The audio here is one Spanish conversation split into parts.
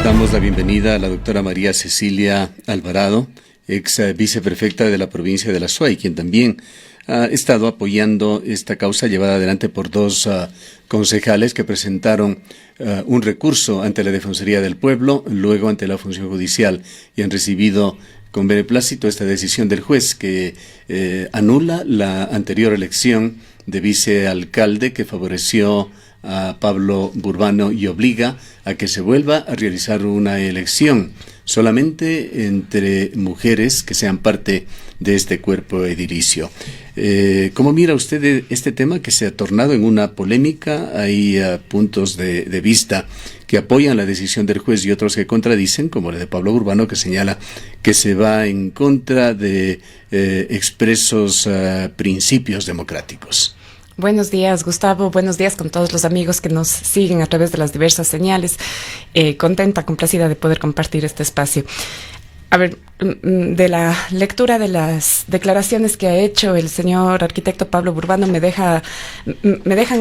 Damos la bienvenida a la doctora María Cecilia Alvarado, ex viceprefecta de la provincia de La Suay, quien también ha estado apoyando esta causa llevada adelante por dos concejales que presentaron un recurso ante la Defensoría del Pueblo, luego ante la Función Judicial, y han recibido con beneplácito esta decisión del juez que anula la anterior elección de vicealcalde que favoreció a Pablo Burbano y obliga a que se vuelva a realizar una elección solamente entre mujeres que sean parte de este cuerpo edilicio. ¿Cómo mira usted este tema que se ha tornado en una polémica? Hay puntos de vista que apoyan la decisión del juez y otros que contradicen, como el de Pablo Burbano, que señala que se va en contra de expresos principios democráticos. Buenos días, Gustavo. Buenos días con todos los amigos que nos siguen a través de las diversas señales. Contenta, complacida de poder compartir este espacio. A ver, de la lectura de las declaraciones que ha hecho el señor arquitecto Pablo Burbano me dejan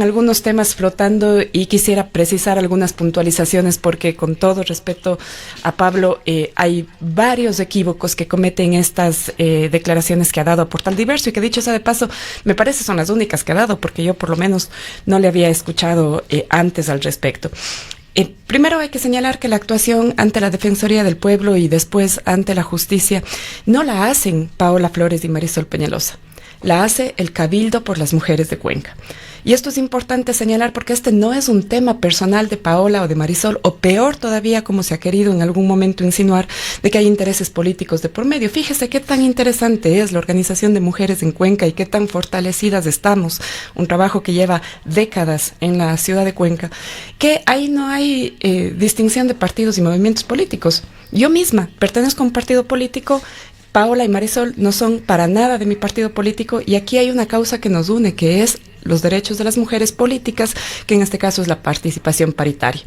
algunos temas flotando y quisiera precisar algunas puntualizaciones porque, con todo respeto a Pablo, hay varios equívocos que cometen estas declaraciones que ha dado a Portal Diverso y que, dicho sea de paso, me parece son las únicas que ha dado porque yo por lo menos no le había escuchado antes al respecto. Primero hay que señalar que la actuación ante la Defensoría del Pueblo y después ante la justicia no la hacen Paola Flores y Marisol Peñalosa, la hace el Cabildo por las Mujeres de Cuenca. Y esto es importante señalar porque este no es un tema personal de Paola o de Marisol, o peor todavía, como se ha querido en algún momento insinuar, de que hay intereses políticos de por medio. Fíjese qué tan interesante es la organización de mujeres en Cuenca y qué tan fortalecidas estamos, un trabajo que lleva décadas en la ciudad de Cuenca, que ahí no hay distinción de partidos y movimientos políticos. Yo misma pertenezco a un partido político. Paola y Marisol no son para nada de mi partido político y aquí hay una causa que nos une, que es los derechos de las mujeres políticas, que en este caso es la participación paritaria.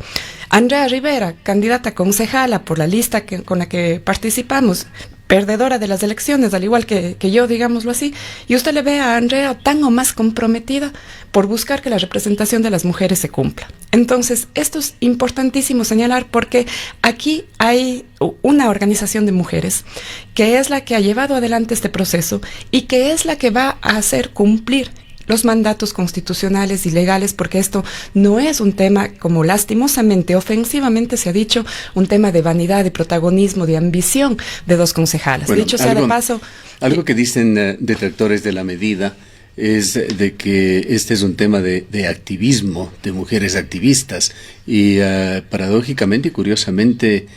Andrea Rivera, candidata concejala por la lista con la que participamos, perdedora de las elecciones, al igual que yo, digámoslo así, y usted le ve a Andrea tan o más comprometida por buscar que la representación de las mujeres se cumpla. Entonces, esto es importantísimo señalar porque aquí hay una organización de mujeres que es la que ha llevado adelante este proceso y que es la que va a hacer cumplir los mandatos constitucionales y legales, porque esto no es un tema, como lastimosamente, ofensivamente se ha dicho, un tema de vanidad, de protagonismo, de ambición de dos concejalas. Bueno, dicho sea de paso... Algo que dicen detractores de la medida es de que este es un tema de activismo, de mujeres activistas, y paradójicamente y curiosamente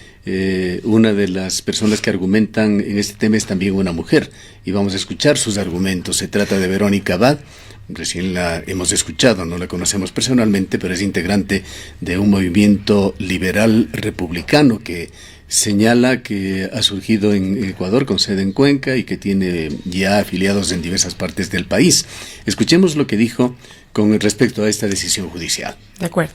una de las personas que argumentan en este tema es también una mujer, y vamos a escuchar sus argumentos. Se trata de Verónica Abad. Recién la hemos escuchado, no la conocemos personalmente, pero es integrante de un movimiento liberal republicano que señala que ha surgido en Ecuador con sede en Cuenca y que tiene ya afiliados en diversas partes del país. Escuchemos lo que dijo con respecto a esta decisión judicial. De acuerdo.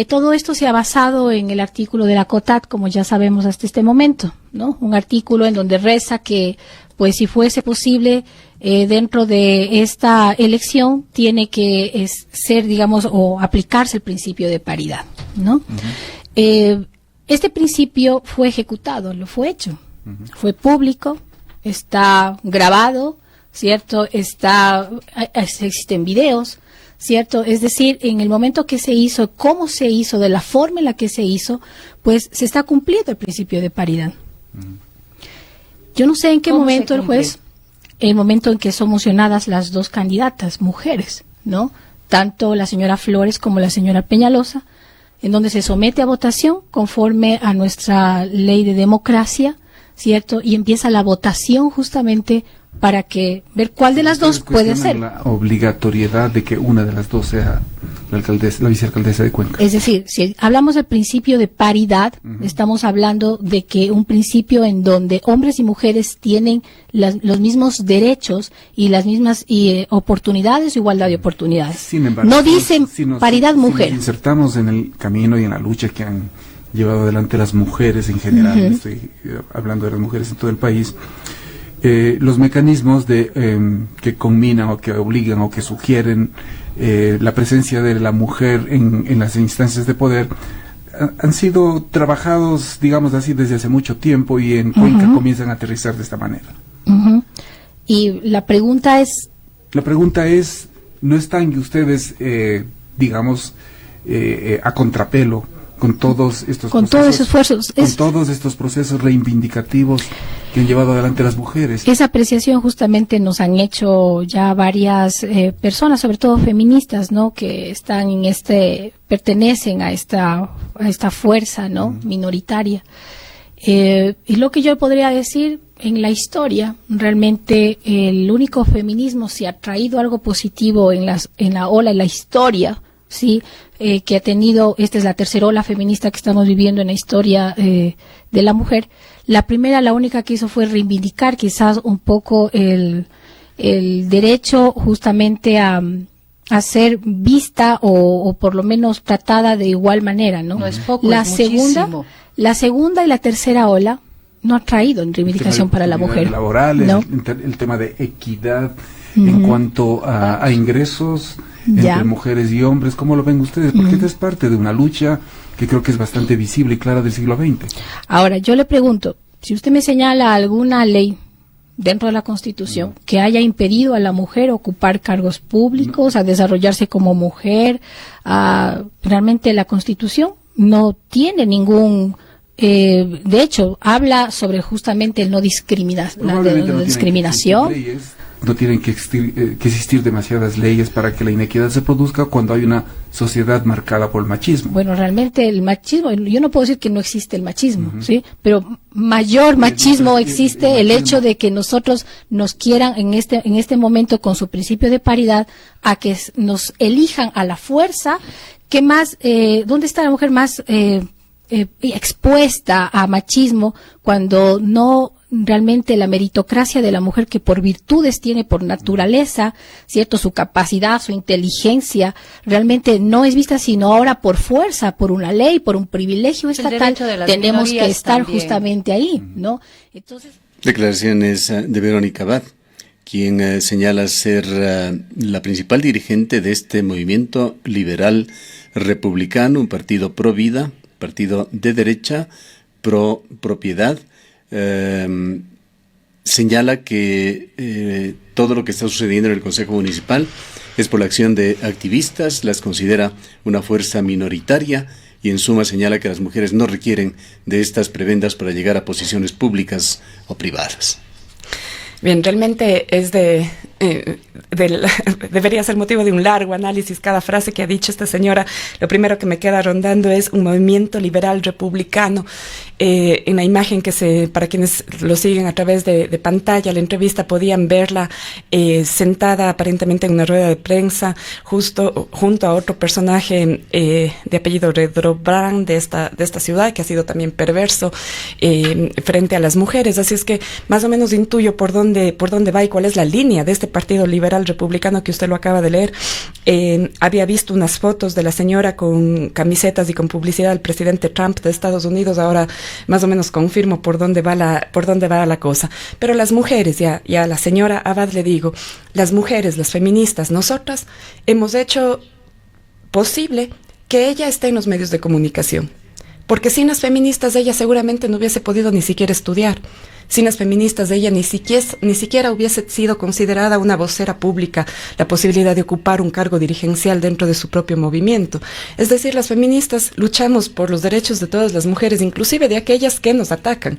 Todo esto se ha basado en el artículo de la COTAT, como ya sabemos hasta este momento, ¿no? Un artículo en donde reza que, pues, si fuese posible, dentro de esta elección tiene que ser, digamos, o aplicarse el principio de paridad, ¿no? Uh-huh. Este principio fue ejecutado, lo fue hecho, fue público, está grabado, ¿cierto? Existen videos, ¿cierto? Es decir, en el momento que se hizo, cómo se hizo, de la forma en la que se hizo, pues se está cumpliendo el principio de paridad. Yo no sé en qué momento el juez, el momento en que son mocionadas las dos candidatas, mujeres, ¿no? Tanto la señora Flores como la señora Peñalosa, en donde se somete a votación conforme a nuestra ley de democracia, ¿cierto? Y empieza la votación justamente para que ver cuál de las dos puede ser. La obligatoriedad de que una de las dos sea la vicealcaldesa de Cuenca. Es decir, si hablamos del principio de paridad, estamos hablando de que un principio en donde hombres y mujeres tienen los mismos derechos y las mismas oportunidades, igualdad de oportunidades. Sin embargo, no dicen paridad mujer. Si nos insertamos en el camino y en la lucha que han llevado adelante las mujeres en general, estoy hablando de las mujeres en todo el país, los mecanismos que combinan o que obligan o que sugieren la presencia de la mujer en las instancias de poder han sido trabajados, digamos así, desde hace mucho tiempo, y en Cuenca comienzan a aterrizar de esta manera. Y la pregunta es... ¿no están ustedes, digamos, a contrapelo con todos estos esfuerzos, con todos estos procesos reivindicativos que han llevado adelante las mujeres? Esa apreciación justamente nos han hecho ya varias personas, sobre todo feministas, ¿no? Que están pertenecen a esta fuerza, ¿no? Minoritaria. Y lo que yo podría decir, en la historia, realmente el único feminismo, si ha traído algo positivo en la ola, en la historia, sí, que ha tenido, esta es la tercera ola feminista que estamos viviendo en la historia de la mujer. La primera, la única que hizo fue reivindicar quizás un poco el derecho justamente a ser vista o por lo menos tratada de igual manera, ¿no? No es poco, es muchísimo. La segunda y la tercera ola no ha traído en reivindicación para la mujer. Laborales, ¿no? el tema de equidad en cuanto a ingresos entre mujeres y hombres. ¿Cómo lo ven ustedes? Porque esta es parte de una lucha que creo que es bastante visible y clara del siglo XX. Ahora, yo le pregunto, si usted me señala alguna ley dentro de la Constitución que haya impedido a la mujer ocupar cargos públicos, a desarrollarse como mujer, realmente la Constitución no tiene ningún... de hecho, habla sobre justamente el no discriminación. No tienen que existir demasiadas leyes para que la inequidad se produzca cuando hay una sociedad marcada por el machismo. Bueno, realmente el machismo, yo no puedo decir que no existe el machismo, ¿sí? Pero mayor machismo existe el hecho de que nosotros nos quieran en este momento, con su principio de paridad, a que nos elijan a la fuerza. ¿Qué más? ¿Dónde está la mujer más expuesta a machismo cuando no realmente la meritocracia de la mujer, que por virtudes tiene por naturaleza, cierto, su capacidad, su inteligencia, realmente no es vista sino ahora por fuerza, por una ley, por un privilegio estatal? Tenemos que estar también justamente ahí, ¿no? Entonces, declaraciones de Verónica Abad, quien señala ser la principal dirigente de este movimiento liberal republicano, un partido pro vida, partido de derecha, pro propiedad. Señala que todo lo que está sucediendo en el Consejo Municipal es por la acción de activistas, las considera una fuerza minoritaria y en suma señala que las mujeres no requieren de estas prebendas para llegar a posiciones públicas o privadas. Bien, realmente es debería ser motivo de un largo análisis cada frase que ha dicho esta señora. Lo primero que me queda rondando es un movimiento liberal republicano. En la imagen para quienes lo siguen a través de pantalla, la entrevista, podían verla sentada aparentemente en una rueda de prensa justo junto a otro personaje de apellido Redobrand de esta ciudad, que ha sido también perverso frente a las mujeres. Así es que más o menos intuyo por dónde va y cuál es la línea de este partido liberal republicano que usted lo acaba de leer. Había visto unas fotos de la señora con camisetas y con publicidad del presidente Trump de Estados Unidos. Ahora más o menos confirmo por dónde va la cosa. Pero las mujeres, ya a la señora Abad le digo, las mujeres, las feministas, nosotras hemos hecho posible que ella esté en los medios de comunicación. Porque sin las feministas ella seguramente no hubiese podido ni siquiera estudiar. Sin las feministas ella ni siquiera hubiese sido considerada una vocera pública, la posibilidad de ocupar un cargo dirigencial dentro de su propio movimiento. Es decir, las feministas luchamos por los derechos de todas las mujeres, inclusive de aquellas que nos atacan,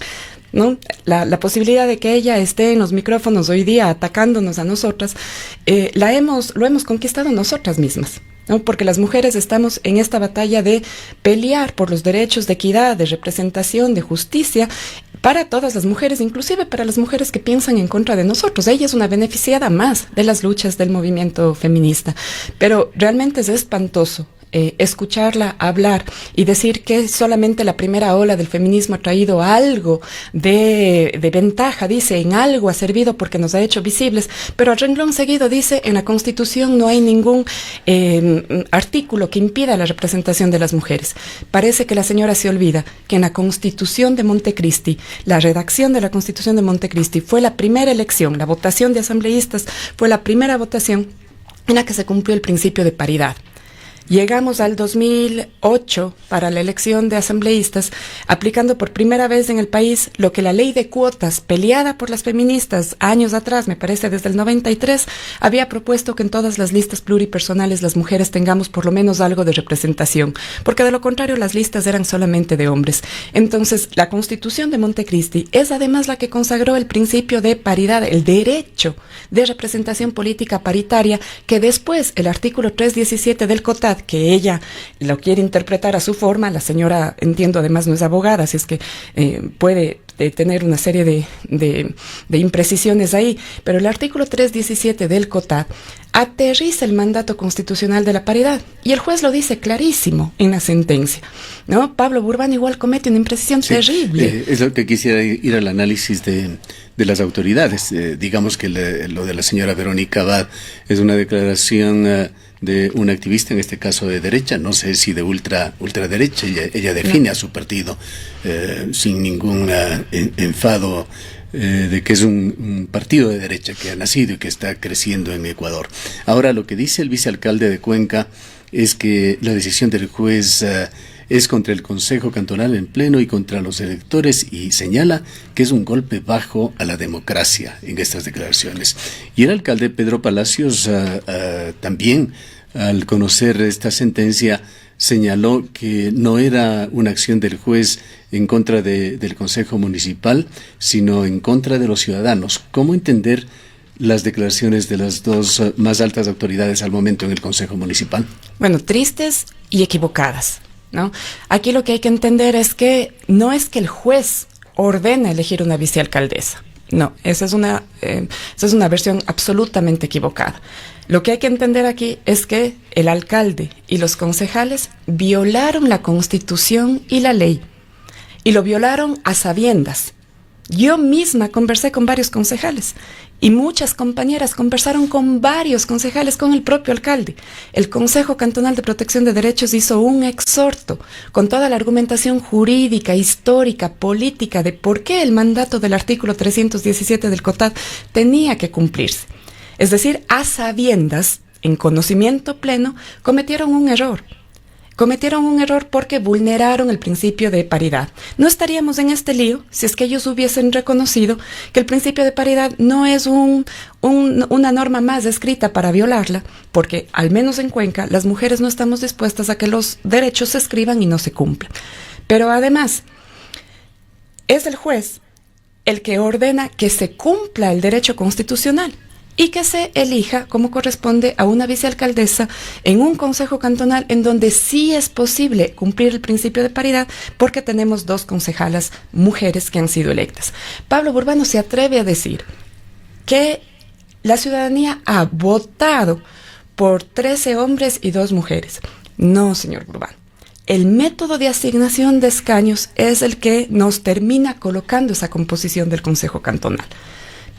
¿no? La posibilidad de que ella esté en los micrófonos hoy día atacándonos a nosotras, lo hemos conquistado nosotras mismas, ¿no? Porque las mujeres estamos en esta batalla de pelear por los derechos de equidad, de representación, de justicia, para todas las mujeres, inclusive para las mujeres que piensan en contra de nosotros. Ella es una beneficiada más de las luchas del movimiento feminista. Pero realmente es espantoso escucharla hablar y decir que solamente la primera ola del feminismo ha traído algo de ventaja, dice, en algo ha servido porque nos ha hecho visibles, pero al renglón seguido dice, en la Constitución no hay ningún artículo que impida la representación de las mujeres. Parece que la señora se olvida que en la Constitución de Montecristi, la redacción de la Constitución de Montecristi fue la primera elección, la votación de asambleístas fue la primera votación en la que se cumplió el principio de paridad. Llegamos al 2008 para la elección de asambleístas, aplicando por primera vez en el país lo que la ley de cuotas, peleada por las feministas años atrás, me parece desde el 93, había propuesto que en todas las listas pluripersonales las mujeres tengamos por lo menos algo de representación, porque de lo contrario las listas eran solamente de hombres. Entonces, la Constitución de Montecristi es además la que consagró el principio de paridad, el derecho de representación política paritaria, que después el artículo 317 del COTAD, que ella lo quiere interpretar a su forma, la señora, entiendo, además no es abogada, así es que puede tener una serie de imprecisiones ahí, pero el artículo 317 del COTAD aterriza el mandato constitucional de la paridad, y el juez lo dice clarísimo en la sentencia, ¿no? Pablo Burbano igual comete una imprecisión terrible. Es lo que quisiera ir al análisis de las autoridades. Digamos que lo de la señora Verónica Abad es una declaración de un activista, en este caso de derecha, no sé si de ultraderecha, ella define a su partido sin ningún enfado de que es un partido de derecha que ha nacido y que está creciendo en Ecuador. Ahora, lo que dice el vicealcalde de Cuenca es que la decisión del juez es contra el Consejo Cantonal en pleno y contra los electores, y señala que es un golpe bajo a la democracia en estas declaraciones. Y el alcalde Pedro Palacios también, al conocer esta sentencia, señaló que no era una acción del juez en contra del Consejo Municipal, sino en contra de los ciudadanos. ¿Cómo entender las declaraciones de las dos más altas autoridades al momento en el Consejo Municipal? Bueno, tristes y equivocadas, ¿no? Aquí lo que hay que entender es que no es que el juez ordena elegir una vicealcaldesa. No, esa es una versión absolutamente equivocada. Lo que hay que entender aquí es que el alcalde y los concejales violaron la Constitución y la ley, y lo violaron a sabiendas. Yo misma conversé con varios concejales y muchas compañeras conversaron con varios concejales, con el propio alcalde. El Consejo Cantonal de Protección de Derechos hizo un exhorto con toda la argumentación jurídica, histórica, política de por qué el mandato del artículo 317 del COTAD tenía que cumplirse. Es decir, a sabiendas, en conocimiento pleno, cometieron un error. Cometieron un error porque vulneraron el principio de paridad. No estaríamos en este lío si es que ellos hubiesen reconocido que el principio de paridad no es una norma más escrita para violarla, porque al menos en Cuenca las mujeres no estamos dispuestas a que los derechos se escriban y no se cumplan. Pero además, es el juez el que ordena que se cumpla el derecho constitucional y que se elija como corresponde a una vicealcaldesa en un consejo cantonal en donde sí es posible cumplir el principio de paridad, porque tenemos 2 concejalas mujeres que han sido electas. Pablo Burbano se atreve a decir que la ciudadanía ha votado por 13 hombres y 2 mujeres. No, señor Burbano. El método de asignación de escaños es el que nos termina colocando esa composición del consejo cantonal.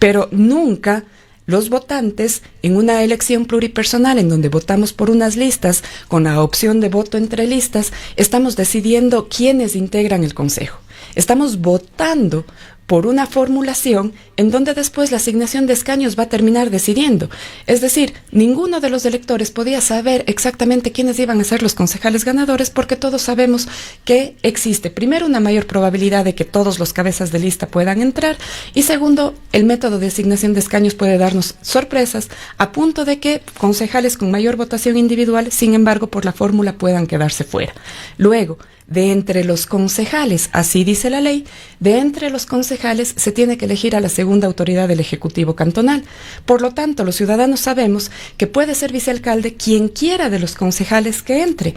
Pero nunca los votantes, en una elección pluripersonal en donde votamos por unas listas, con la opción de voto entre listas, estamos decidiendo quiénes integran el consejo. Estamos votando por una formulación en donde después la asignación de escaños va a terminar decidiendo. Es decir, ninguno de los electores podía saber exactamente quiénes iban a ser los concejales ganadores, porque todos sabemos que existe, primero, una mayor probabilidad de que todos los cabezas de lista puedan entrar, y segundo, el método de asignación de escaños puede darnos sorpresas, a punto de que concejales con mayor votación individual, sin embargo, por la fórmula puedan quedarse fuera. Luego, de entre los concejales, así dice la ley, de entre los concejales se tiene que elegir a la segunda autoridad del Ejecutivo Cantonal. Por lo tanto, los ciudadanos sabemos que puede ser vicealcalde quien quiera de los concejales que entre.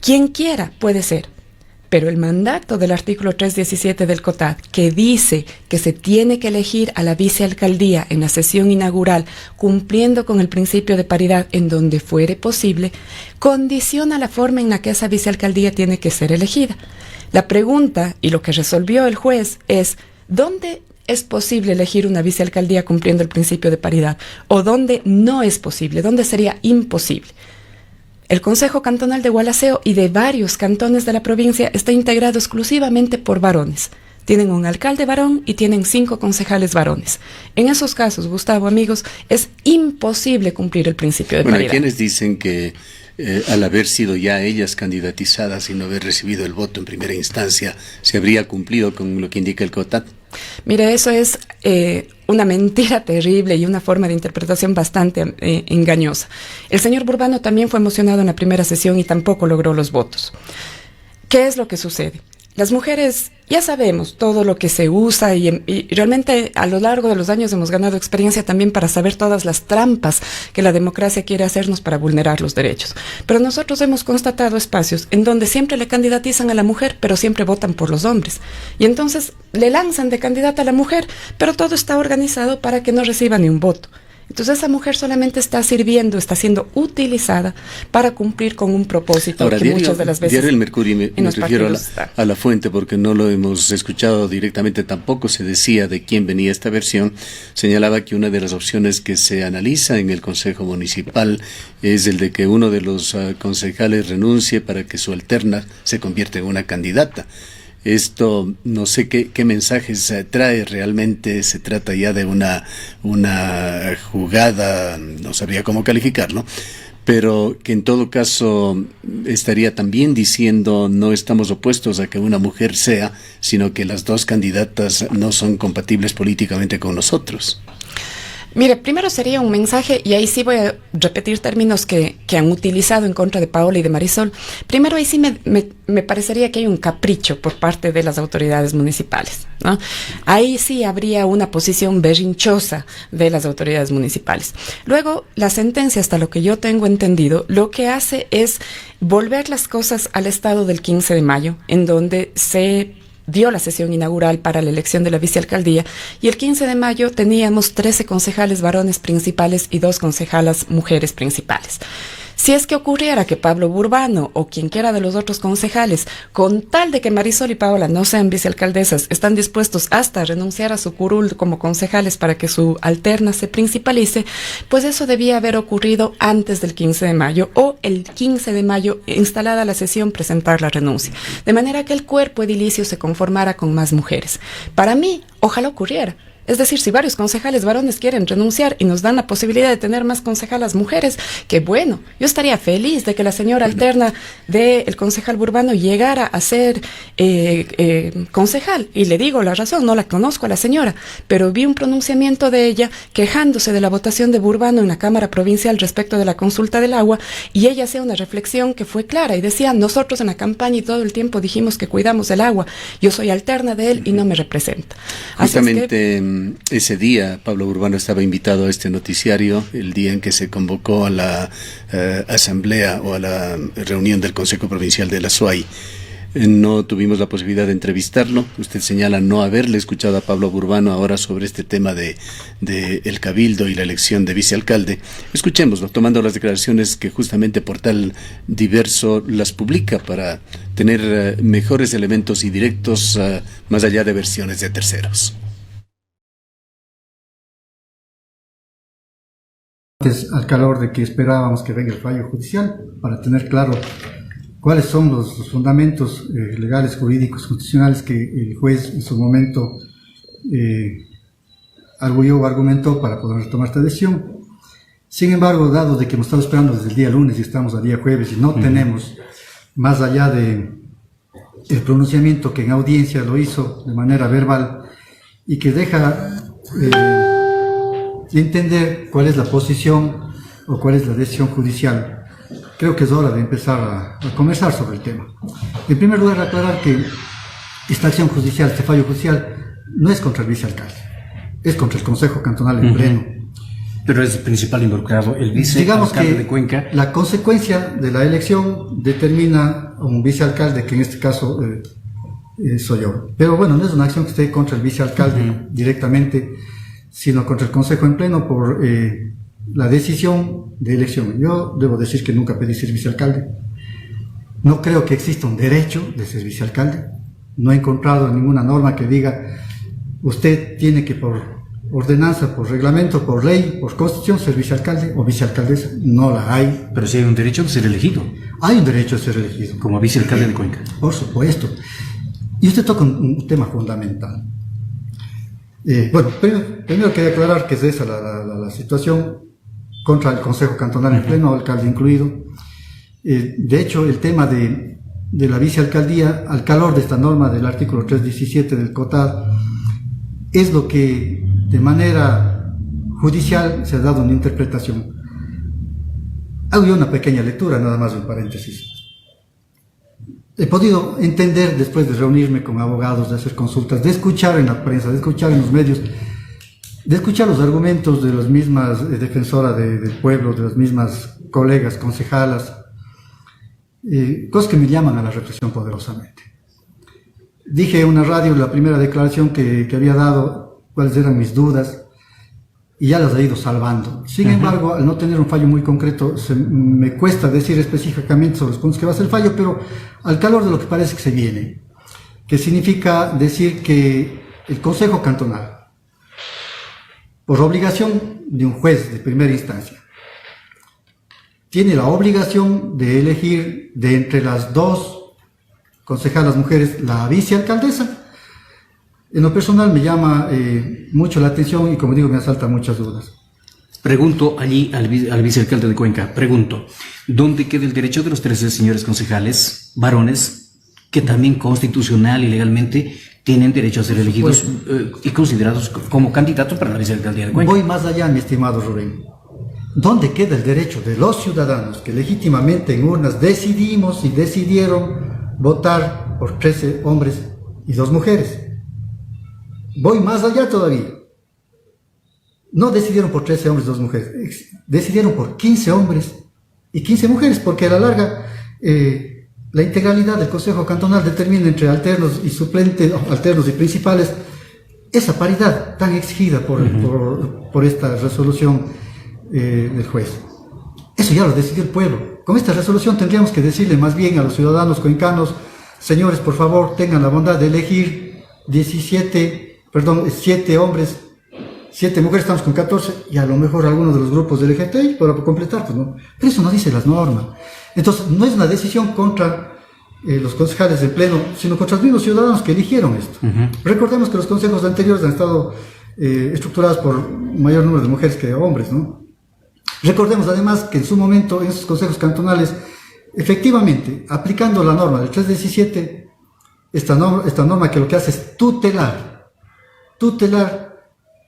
Quien quiera puede ser. Pero el mandato del artículo 317 del COTAD, que dice que se tiene que elegir a la vicealcaldía en la sesión inaugural, cumpliendo con el principio de paridad en donde fuere posible, condiciona la forma en la que esa vicealcaldía tiene que ser elegida. La pregunta, y lo que resolvió el juez, es ¿dónde es posible elegir una vicealcaldía cumpliendo el principio de paridad? ¿O dónde no es posible? ¿Dónde sería imposible? El Consejo Cantonal de Gualaceo y de varios cantones de la provincia está integrado exclusivamente por varones. Tienen un alcalde varón y tienen 5 concejales varones. En esos casos, Gustavo, amigos, es imposible cumplir el principio de paridad. Hay quienes dicen que al haber sido ya ellas candidatizadas y no haber recibido el voto en primera instancia, se habría cumplido con lo que indica el COTAT? Mire, eso es una mentira terrible y una forma de interpretación bastante engañosa. El señor Burbano también fue mocionado en la primera sesión y tampoco logró los votos. ¿Qué es lo que sucede? Las mujeres ya sabemos todo lo que se usa y realmente a lo largo de los años hemos ganado experiencia también para saber todas las trampas que la democracia quiere hacernos para vulnerar los derechos. Pero nosotros hemos constatado espacios en donde siempre le candidatizan a la mujer, pero siempre votan por los hombres. Y entonces le lanzan de candidata a la mujer, pero todo está organizado para que no reciba ni un voto. Entonces esa mujer solamente está sirviendo, está siendo utilizada para cumplir con un propósito. Ahora, que muchas de las veces Diario El Mercurio, me refiero a la fuente porque no lo hemos escuchado directamente, tampoco se decía de quién venía esta versión. Señalaba que una de las opciones que se analiza en el Consejo Municipal es el de que uno de los concejales renuncie para que su alterna se convierta en una candidata. Esto no sé qué mensajes trae realmente. Se trata ya de una jugada, no sabría cómo calificarlo, pero que en todo caso estaría también diciendo no estamos opuestos a que una mujer sea, sino que las dos candidatas no son compatibles políticamente con nosotros. Mire, primero sería un mensaje, y ahí sí voy a repetir términos que han utilizado en contra de Paola y de Marisol. Primero, ahí sí me parecería que hay un capricho por parte de las autoridades municipales, ¿no? Ahí sí habría una posición berrinchosa de las autoridades municipales. Luego, la sentencia, hasta lo que yo tengo entendido, lo que hace es volver las cosas al estado del 15 de mayo, en donde se dio la sesión inaugural para la elección de la vicealcaldía, y el 15 de mayo teníamos 13 concejales varones principales y 2 concejalas mujeres principales. Si es que ocurriera que Pablo Burbano o quien quiera de los otros concejales, con tal de que Marisol y Paola no sean vicealcaldesas, están dispuestos hasta a renunciar a su curul como concejales para que su alterna se principalice, pues eso debía haber ocurrido antes del 15 de mayo o el 15 de mayo, instalada la sesión, presentar la renuncia. De manera que el cuerpo edilicio se conformara con más mujeres. Para mí, ojalá ocurriera. Es decir, si varios concejales varones quieren renunciar y nos dan la posibilidad de tener más concejalas mujeres, que bueno, yo estaría feliz de que la señora alterna del concejal Burbano llegara a ser concejal. Y le digo la razón, no la conozco a la señora, pero vi un pronunciamiento de ella quejándose de la votación de Burbano en la Cámara Provincial respecto de la consulta del agua, y ella hacía una reflexión que fue clara y decía, nosotros en la campaña y todo el tiempo dijimos que cuidamos el agua, yo soy alterna de él y no me representa. Justamente ese día Pablo Burbano estaba invitado a este noticiario, el día en que se convocó a la asamblea o a la reunión del Consejo Provincial de la SUAY. No tuvimos la posibilidad de entrevistarlo. Usted señala no haberle escuchado a Pablo Burbano ahora sobre este tema de el cabildo y la elección de vicealcalde. Escuchémoslo, tomando las declaraciones que justamente Portal Diverso las publica para tener mejores elementos y directos más allá de versiones de terceros. Al calor de que esperábamos que venga el fallo judicial para tener claro cuáles son los fundamentos legales, jurídicos, constitucionales que el juez en su momento arguyó o argumentó para poder tomar esta decisión. Sin embargo, dado de que hemos estado esperando desde el día lunes y estamos al día jueves y no tenemos, más allá de el pronunciamiento que en audiencia lo hizo de manera verbal y que deja entender cuál es la posición o cuál es la decisión judicial, creo que es hora de empezar a conversar sobre el tema. En primer lugar, aclarar que esta acción judicial, este fallo judicial, no es contra el vicealcalde, es contra el Consejo Cantonal en pleno. Pero es el principal involucrado, el vicealcalde de Cuenca. La consecuencia de la elección determina a un vicealcalde, que en este caso soy yo. Pero bueno, no es una acción que esté contra el vicealcalde directamente, sino contra el Consejo en pleno por la decisión de elección. Yo debo decir que nunca pedí ser vicealcalde. No creo que exista un derecho de ser vicealcalde. No he encontrado ninguna norma que diga usted tiene que por ordenanza, por reglamento, por ley, por constitución ser vicealcalde o vicealcaldesa. No la hay. Pero sí hay un derecho de ser elegido. Hay un derecho de ser elegido. Como vicealcalde de Cuenca. Por supuesto. Y usted toca un tema fundamental. Bueno, primero quería aclarar que es esa la situación contra el Consejo Cantonal en pleno, alcalde incluido. De hecho, el tema de la vicealcaldía, al calor de esta norma del artículo 317 del COTAD, es lo que de manera judicial se ha dado una interpretación. Hago yo una pequeña lectura, nada más un paréntesis. He podido entender, después de reunirme con abogados, de hacer consultas, de escuchar en la prensa, de escuchar en los medios, de escuchar los argumentos de las mismas defensoras del pueblo, de las mismas colegas concejalas, cosas que me llaman a la reflexión poderosamente. Dije en una radio, la primera declaración que había dado, cuáles eran mis dudas, y ya las he ido salvando. Sin embargo, al no tener un fallo muy concreto, me cuesta decir específicamente sobre los puntos que va a ser el fallo, pero al calor de lo que parece que se viene, que significa decir que el Consejo Cantonal, por obligación de un juez de primera instancia, tiene la obligación de elegir de entre las dos concejalas mujeres la vicealcaldesa. En lo personal me llama mucho la atención y, como digo, me asaltan muchas dudas. Pregunto allí al vicealcalde de Cuenca, pregunto, ¿dónde queda el derecho de los 13 señores concejales, varones, que también constitucional y legalmente tienen derecho a ser elegidos y considerados como candidatos para la vicealcaldía de Cuenca? Voy más allá, mi estimado Rubén. ¿Dónde queda el derecho de los ciudadanos que legítimamente en urnas decidimos y decidieron votar por 13 hombres y 2 mujeres? Voy más allá todavía. No decidieron por 13 hombres y 2 mujeres, decidieron por 15 hombres y 15 mujeres, porque a la larga la integralidad del Consejo Cantonal determina entre alternos y suplentes, alternos y principales, esa paridad tan exigida por esta resolución del juez. Eso ya lo decidió el pueblo. Con esta resolución tendríamos que decirle más bien a los ciudadanos cuencanos: señores, por favor, tengan la bondad de elegir 7 hombres, 7 mujeres, estamos con 14, y a lo mejor algunos de los grupos del LGTBI para completar, pues no. Pero eso no dice las normas. Entonces, no es una decisión contra los concejales del Pleno, sino contra los mismos ciudadanos que eligieron esto. Recordemos que los consejos anteriores han estado estructurados por mayor número de mujeres que de hombres, ¿no? Recordemos además que en su momento, en esos consejos cantonales, efectivamente, aplicando la norma del 317, esta norma que lo que hace es tutelar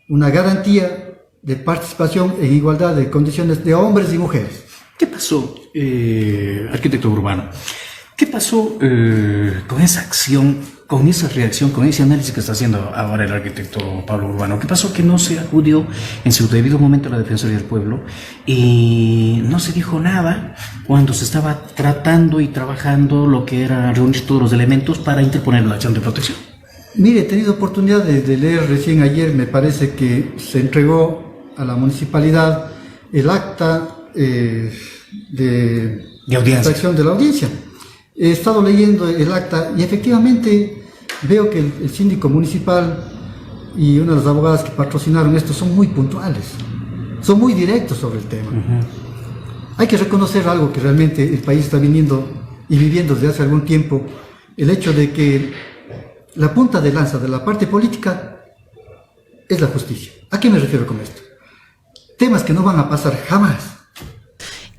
una garantía de participación en igualdad de condiciones de hombres y mujeres. ¿Qué pasó, arquitecto urbano? ¿Qué pasó con esa acción, con esa reacción, con ese análisis que está haciendo ahora el arquitecto Pablo Urbano? ¿Qué pasó que no se acudió en su debido momento a la Defensoría del Pueblo y no se dijo nada cuando se estaba tratando y trabajando lo que era reunir todos los elementos para interponer la acción de protección? Mire, he tenido oportunidad de leer recién ayer, me parece que se entregó a la municipalidad el acta de acción de la audiencia. He estado leyendo el acta y efectivamente veo que el síndico municipal y una de las abogadas que patrocinaron esto son muy puntuales, son muy directos sobre el tema. Hay que reconocer algo que realmente el país está viniendo y viviendo desde hace algún tiempo, el hecho de que la punta de lanza de la parte política es la justicia. ¿A qué me refiero con esto? Temas que no van a pasar jamás.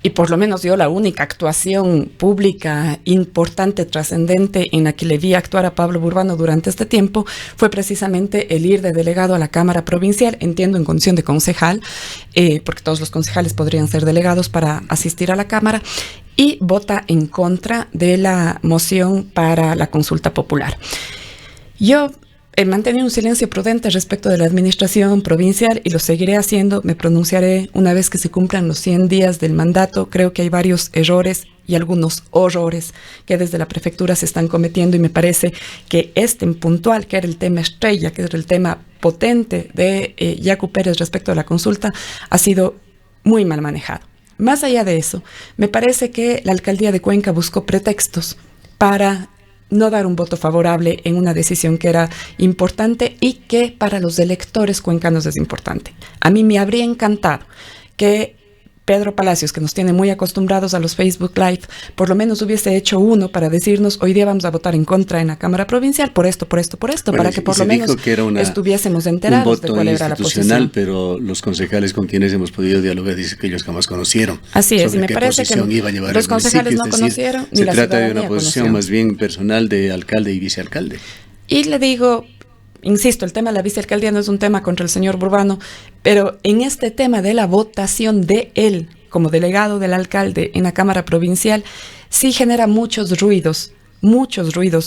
Y por lo menos yo la única actuación pública importante, trascendente, en la que le vi actuar a Pablo Urbano durante este tiempo fue precisamente el ir de delegado a la Cámara Provincial, entiendo en condición de concejal, porque todos los concejales podrían ser delegados para asistir a la Cámara, y vota en contra de la moción para la consulta popular. Yo he mantenido un silencio prudente respecto de la administración provincial y lo seguiré haciendo. Me pronunciaré una vez que se cumplan los 100 días del mandato. Creo que hay varios errores y algunos horrores que desde la prefectura se están cometiendo y me parece que este en puntual, que era el tema estrella, que era el tema potente de Yacu Pérez respecto a la consulta, ha sido muy mal manejado. Más allá de eso, me parece que la alcaldía de Cuenca buscó pretextos para no dar un voto favorable en una decisión que era importante y que para los electores cuencanos es importante. A mí me habría encantado que Pedro Palacios, que nos tiene muy acostumbrados a los Facebook Live, por lo menos hubiese hecho uno para decirnos, hoy día vamos a votar en contra en la Cámara Provincial por esto, bueno, para que por lo menos estuviésemos enterados de cuál era la posición. Pero los concejales con quienes hemos podido dialogar dicen que ellos jamás conocieron. Así es, y me parece que los concejales no conocieron, ni la ciudadanía conoció. Se trata de una posición más bien personal de alcalde y vicealcalde. Y le digo, insisto, el tema de la vicealcaldía no es un tema contra el señor Burbano, pero en este tema de la votación de él como delegado del alcalde en la Cámara Provincial, sí genera muchos ruidos.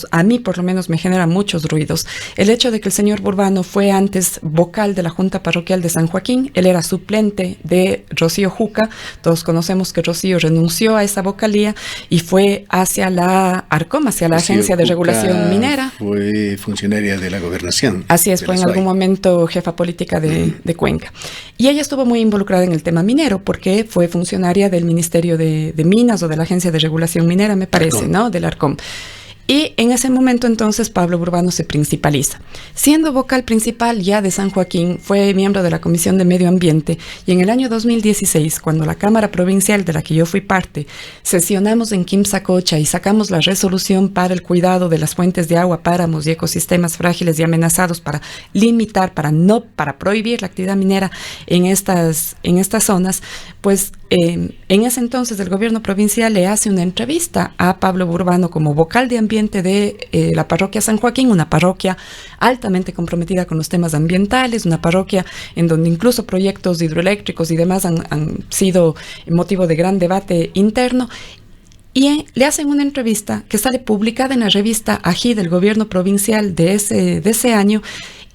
A mí por lo menos me genera muchos ruidos. El hecho de que el señor Burbano fue antes vocal de la Junta Parroquial de San Joaquín, él era suplente de Rocío Juca, todos conocemos que Rocío renunció a esa vocalía y fue hacia la ARCOM, hacia la Agencia de Regulación Minera. Fue funcionaria de la gobernación. Así es, fue en algún momento jefa política de Cuenca. Y ella estuvo muy involucrada en el tema minero porque fue funcionaria del Ministerio de Minas o de la Agencia de Regulación Minera, me parece, ARCOM. ¿No? Del ARCOM. Y en ese momento entonces Pablo Burbano se principaliza. Siendo vocal principal ya de San Joaquín, fue miembro de la Comisión de Medio Ambiente y en el año 2016, cuando la Cámara Provincial de la que yo fui parte, sesionamos en Quimsacocha y sacamos la resolución para el cuidado de las fuentes de agua, páramos y ecosistemas frágiles y amenazados para limitar, para prohibir la actividad minera en estas zonas, pues en ese entonces el gobierno provincial le hace una entrevista a Pablo Burbano como vocal de ambiente de la parroquia San Joaquín, una parroquia altamente comprometida con los temas ambientales, una parroquia en donde incluso proyectos hidroeléctricos y demás han sido motivo de gran debate interno. Y le hacen una entrevista que sale publicada en la revista Ají del gobierno provincial de ese año,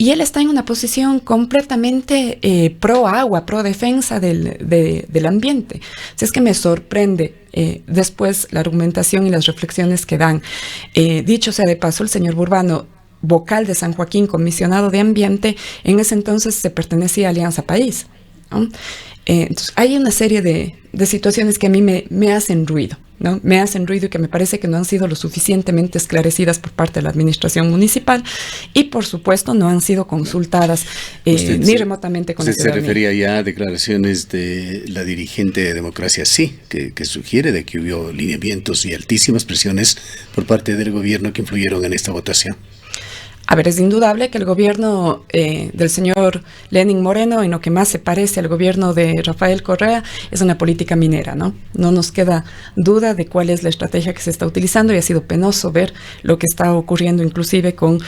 y él está en una posición completamente pro agua, pro defensa del ambiente. Así es que me sorprende después la argumentación y las reflexiones que dan. Dicho sea de paso, el señor Burbano, vocal de San Joaquín, comisionado de ambiente, en ese entonces se pertenecía a Alianza País, ¿no? Entonces, hay una serie de situaciones que a mí me hacen ruido, ¿no? Me hacen ruido y que me parece que no han sido lo suficientemente esclarecidas por parte de la administración municipal y, por supuesto, no han sido consultadas ni remotamente con la ciudadanía. ¿Usted se refería ya a declaraciones de la dirigente de Democracia Sí, que sugiere de que hubo lineamientos y altísimas presiones por parte del gobierno que influyeron en esta votación? A ver, es indudable que el gobierno del señor Lenín Moreno, en lo que más se parece al gobierno de Rafael Correa, es una política minera, ¿no? No nos queda duda de cuál es la estrategia que se está utilizando y ha sido penoso ver lo que está ocurriendo inclusive con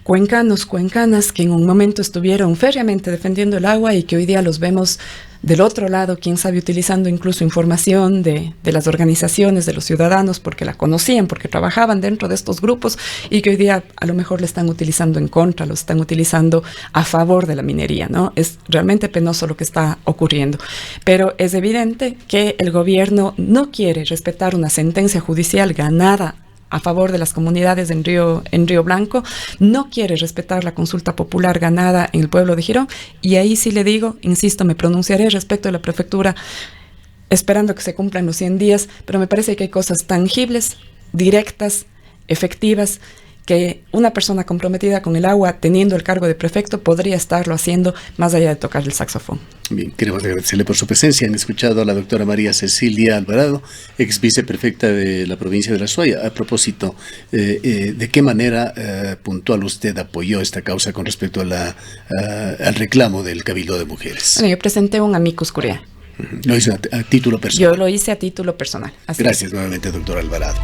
cuencanos, cuencanas que en un momento estuvieron férreamente defendiendo el agua y que hoy día los vemos del otro lado, quién sabe, utilizando incluso información de las organizaciones, de los ciudadanos, porque la conocían, porque trabajaban dentro de estos grupos y que hoy día a lo mejor le están utilizando en contra, lo están utilizando a favor de la minería, ¿no? Es realmente penoso lo que está ocurriendo. Pero es evidente que el gobierno no quiere respetar una sentencia judicial ganada a favor de las comunidades en Río Blanco, no quiere respetar la consulta popular ganada en el pueblo de Girón, y ahí sí le digo, insisto, me pronunciaré respecto de la prefectura esperando que se cumplan los 100 días, pero me parece que hay cosas tangibles, directas, efectivas, que una persona comprometida con el agua, teniendo el cargo de prefecto, podría estarlo haciendo más allá de tocar el saxofón. Bien, queremos agradecerle por su presencia. Han escuchado a la doctora María Cecilia Alvarado, ex viceprefecta de la provincia de La Suaya. A propósito, ¿de qué manera puntual usted apoyó esta causa con respecto al reclamo del Cabildo de Mujeres? Bueno, yo presenté un amicus curiae. Lo hizo a título personal. Yo lo hice a título personal. Gracias nuevamente, doctora Alvarado.